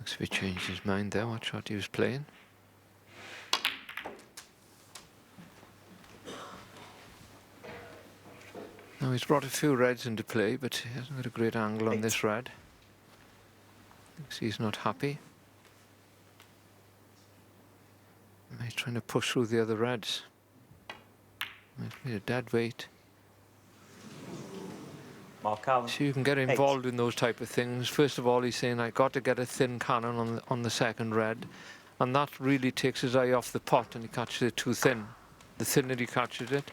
Looks if he changed his mind there, what shot he was playing. Now he's brought a few reds into play, but he hasn't got a great angle on this red. Thinks he's not happy. He's trying to push through the other reds. He's made a dead weight. Mark Allen. So you can get involved in those type of things. First of all, he's saying, I got to get a thin cannon on the second red. And that really takes his eye off the pot and he catches it too thin. The thinner he catches it,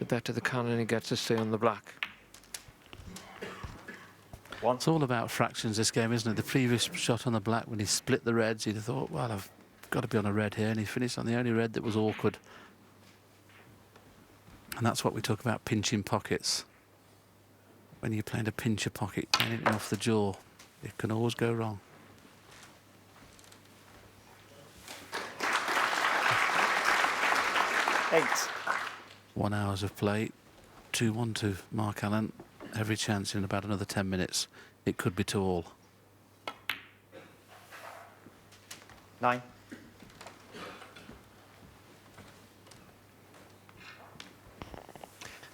the better the cannon he gets to stay on the black. It's all about fractions, this game, isn't it? The previous shot on the black, when he split the reds, he'd have thought, well, I've got to be on a red here. And he finished on the only red that was awkward. And that's what we talk about, pinching pockets. When you're playing a pincher pocket, playing it off the jaw, it can always go wrong. Eight. 1 hour of play, 2-1 to Mark Allen. Every chance in about another 10 minutes. It could be 2-all. 9.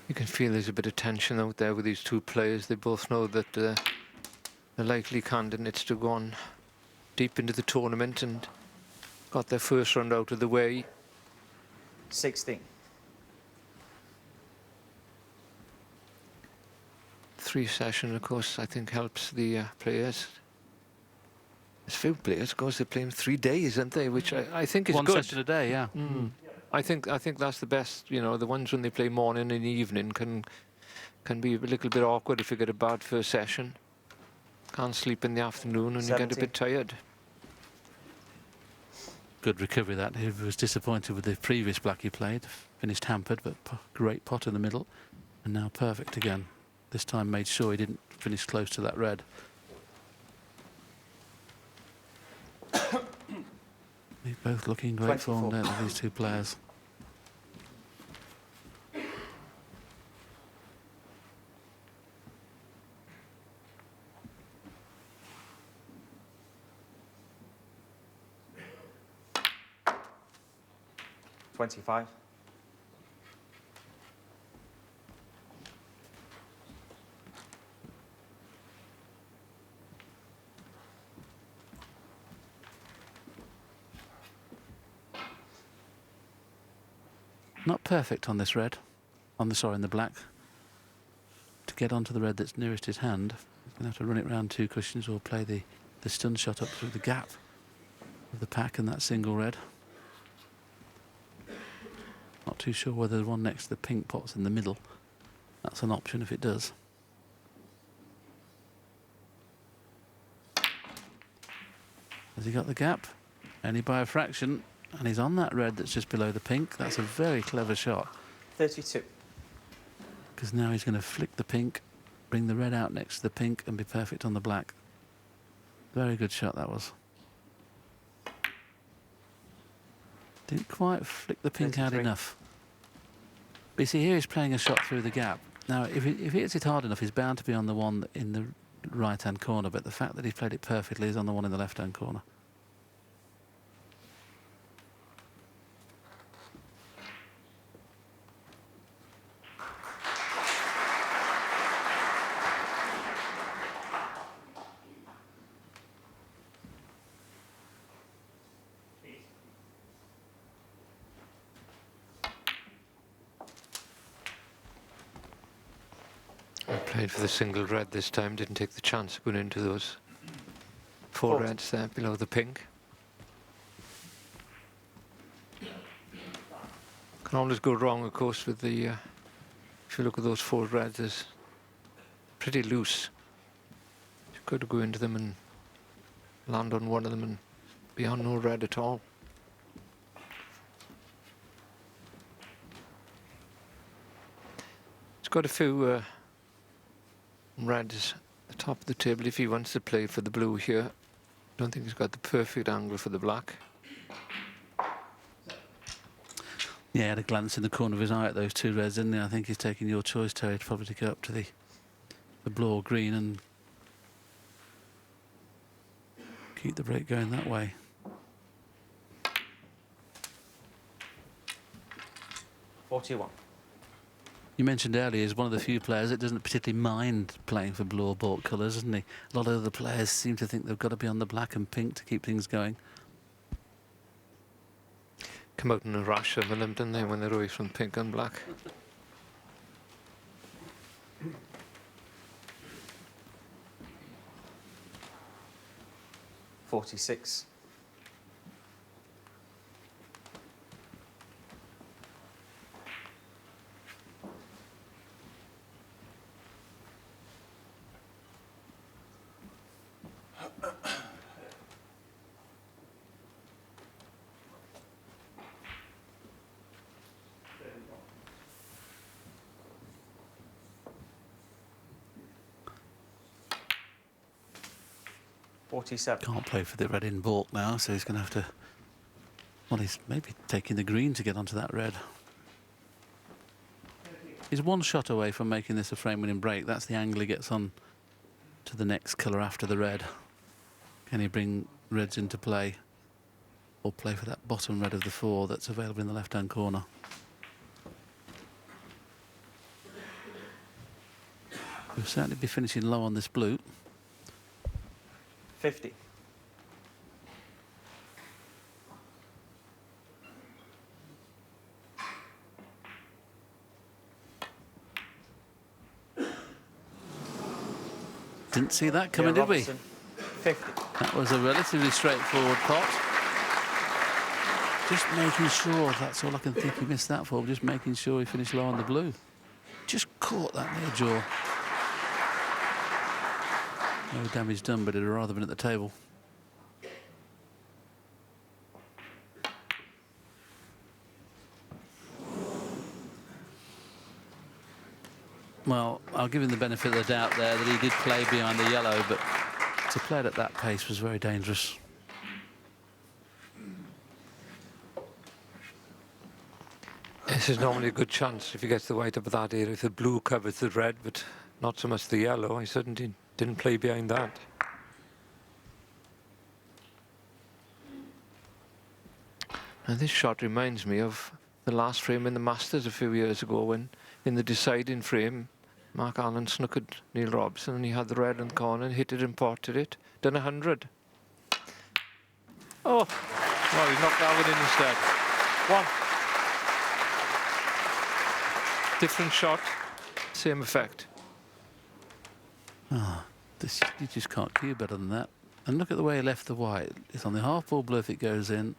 You can feel there's a bit of tension out there with these two players. They both know that they're likely candidates to go on deep into the tournament and got their first round out of the way. 16. 3 session, of course, I think helps the players. There's few players, of course, they're playing 3 days, aren't they? Which I think is One good. session a day, yeah. I think that's the best. You know, the ones when they play morning and evening can be a little bit awkward if you get a bad first session. Can't sleep in the afternoon and 17. you get a bit tired. Good recovery that. He was disappointed with the previous black he played. Finished hampered, but great pot in the middle. And now perfect again. This time made sure he didn't finish close to that red. They're both looking great form, don't they, these two players? $25. Not perfect on this red, in the black. To get onto the red that's nearest his hand, he's going to have to run it round 2 cushions or play the stun shot up through the gap of the pack and that single red. Not too sure whether the one next to the pink pot's in the middle. That's an option if it does. Has he got the gap? Only by a fraction. And he's on that red that's just below the pink. That's a very clever shot. 32. Because now he's going to flick the pink, bring the red out next to the pink and be perfect on the black. Very good shot that was. Didn't quite flick the pink 33. out enough. But you see, here he's playing a shot through the gap. Now, if he hits it hard enough, he's bound to be on the one in the right-hand corner, but the fact that he played it perfectly is on the one in the left-hand corner. Played for the single red this time, didn't take the chance of going into those 4 reds there below the pink. Can always go wrong, of course, with the, if you look at those 4 reds, it's pretty loose. You could go into them and land on one of them and be on no red at all. It's got a few reds at the top of the table if he wants to play for the blue here. Don't think he's got the perfect angle for the black. Yeah, he had a glance in the corner of his eye at those 2 reds, didn't he? I think he's taking your choice, Terry, to probably to go up to the blue or green and keep the break going that way. $41. You mentioned earlier he's one of the few players that doesn't particularly mind playing for blue or baulk colours, isn't he? A lot of other players seem to think they've got to be on the black and pink to keep things going. Come out in a rush of them, didn't they, when they're away from pink and black? $46. $47. Can't play for the red in baulk now, so he's going to have to... Well, he's maybe taking the green to get onto that red. He's one shot away from making this a frame-winning break. That's the angle he gets on to the next colour after the red. Can he bring reds into play? Or play for that bottom red of the 4 that's available in the left-hand corner? He'll certainly be finishing low on this blue. 50. Didn't see that coming, did we? Robertson, 50. That was a relatively straightforward pot. Just making sure, that's all I can think he missed that for, just making sure he finished low on the blue. Just caught that near jaw. No damage done, but it'd rather been at the table. Well, I'll give him the benefit of the doubt there that he did play behind the yellow, but to play it at that pace was very dangerous. This is normally a good chance if he gets the white up at that area. If the blue covers the red, but not so much the yellow. He certainly didn't play behind that. And this shot reminds me of the last frame in the Masters a few years ago, when in the deciding frame Mark Allen snookered Neil Robertson and he had the red in the corner and hit it and potted it. Done 100. Oh, well, he knocked that one in instead. One. Different shot, same effect. Ah, this, you just can't cue better than that. And look at the way he left the white. It's on the half ball blue if it goes in,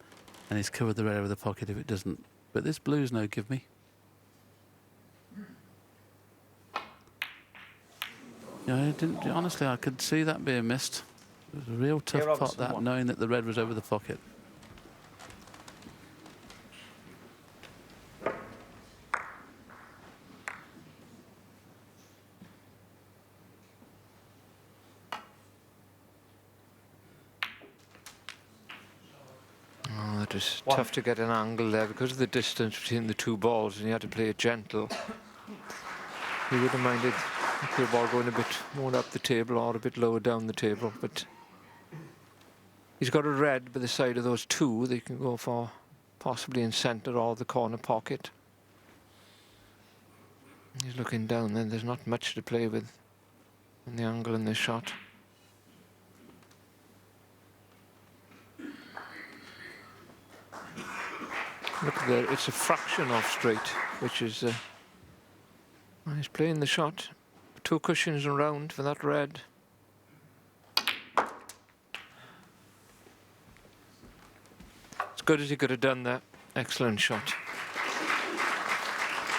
and he's covered the red over the pocket if it doesn't. But this blue's no give me. Yeah, I didn't, honestly, I could see that being missed. It was a real tough pot, Robertson, that, one. knowing that the red was over the pocket. Oh, it was One. tough to get an angle there because of the distance between the two balls, and you had to play it gentle. He would have minded the ball going a bit more up the table or a bit lower down the table, but he's got a red by the side of those two. They can go for possibly in centre or the corner pocket. He's looking down then. There's not much to play with in the angle in this shot. Look there, it's a fraction off straight, which is he's playing the shot. 2 cushions around for that red. As good as he could have done that. Excellent shot.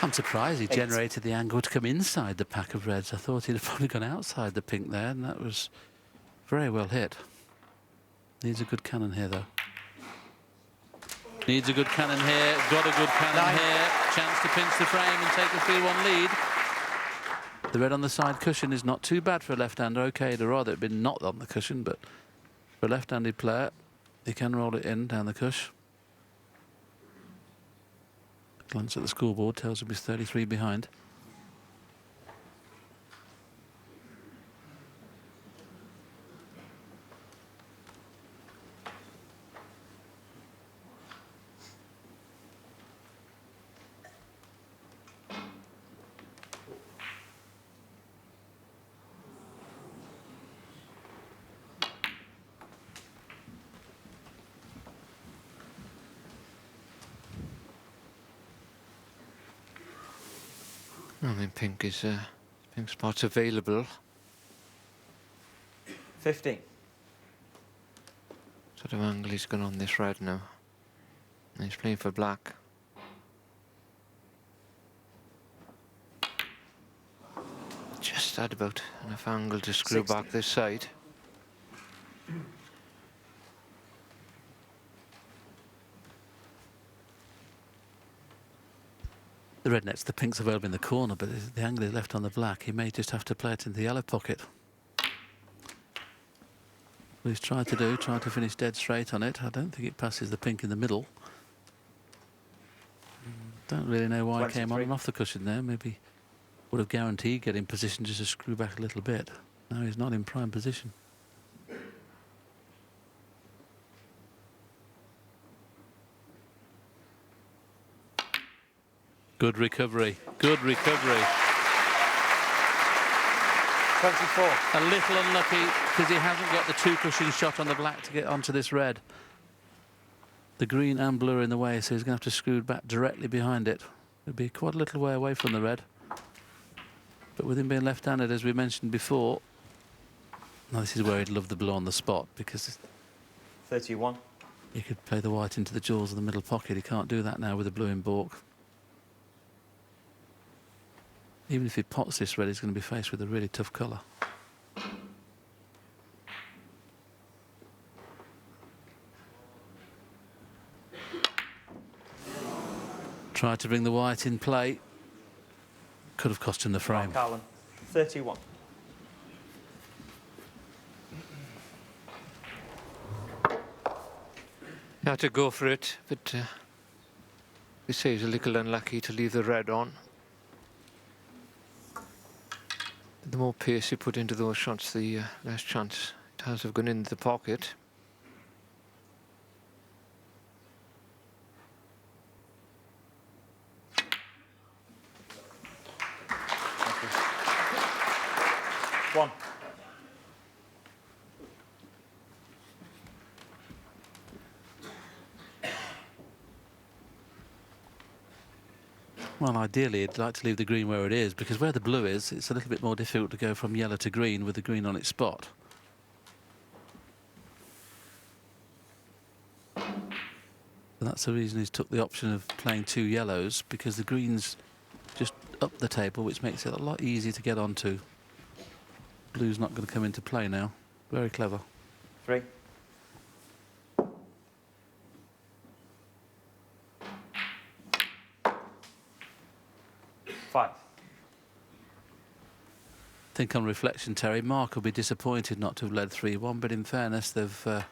I'm surprised he 8. generated the angle to come inside the pack of reds. I thought he'd have probably gone outside the pink there, and that was very well hit. Needs a good cannon here, though. Needs a good cannon here, got a good cannon 9. here. Chance to pinch the frame and take the 3-1 lead. The red on the side cushion is not too bad for a left-hander. OK, it'd rather have been not on the cushion, but for a left-handed player, he can roll it in down the cush. Glance at the scoreboard tells him he's 33 behind. I mean, pink spot's available. 15. Sort of angle he's gone on this red now. And he's playing for black. Just had about enough angle to screw 60. back this side. The red net's the pink's available in the corner, but the angle is left on the black. He may just have to play it in the yellow pocket. What he's tried to finish dead straight on it. I don't think it passes the pink in the middle. Don't really know why he came on 23. and off the cushion there. Maybe would have guaranteed getting position just to screw back a little bit. No, he's not in prime position. Good recovery. Good recovery. 24. A little unlucky because he hasn't got the two cushion shot on the black to get onto this red. The green and blue are in the way, so he's going to have to screw back directly behind it. It'll be quite a little way away from the red. But with him being left-handed, as we mentioned before, now this is where he'd love the blue on the spot, because 31. he could play the white into the jaws of the middle pocket. He can't do that now with the blue in baulk. Even if he pots this red, he's going to be faced with a really tough colour. Tried to bring the white in play. Could have cost him the frame. Mark Allen. 31. He had to go for it, but we say he's a little unlucky to leave the red on. The more pace you put into those shots, the less chance it has of going into the pocket. One. Well, ideally, I'd like to leave the green where it is, because where the blue is, it's a little bit more difficult to go from yellow to green with the green on its spot. And that's the reason he's took the option of playing two yellows, because the green's just up the table, which makes it a lot easier to get onto. Blue's not going to come into play now. Very clever. 3. Five. I think on reflection, Terry, Mark will be disappointed not to have led 3-1, but in fairness, they've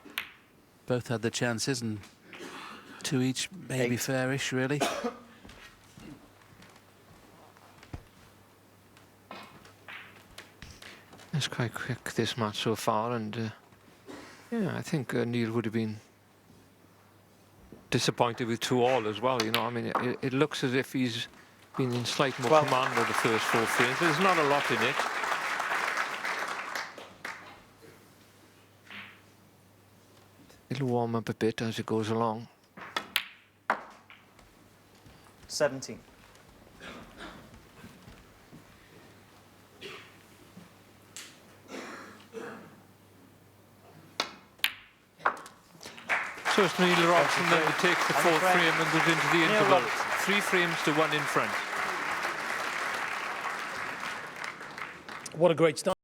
both had their chances, and two each maybe 8. fairish, really. It's quite quick, this match so far, and yeah, I think Neil would have been disappointed with 2-all as well. You know, I mean, it looks as if he's been in slight more 12. command of the first 4 frames. There's not a lot in it. It'll warm up a bit as it goes along. 17. So it's Neil Robertson then who takes the 4th frame. frame and goes into the Neil interval. Robertson. 3 frames to 1 in front. What a great start.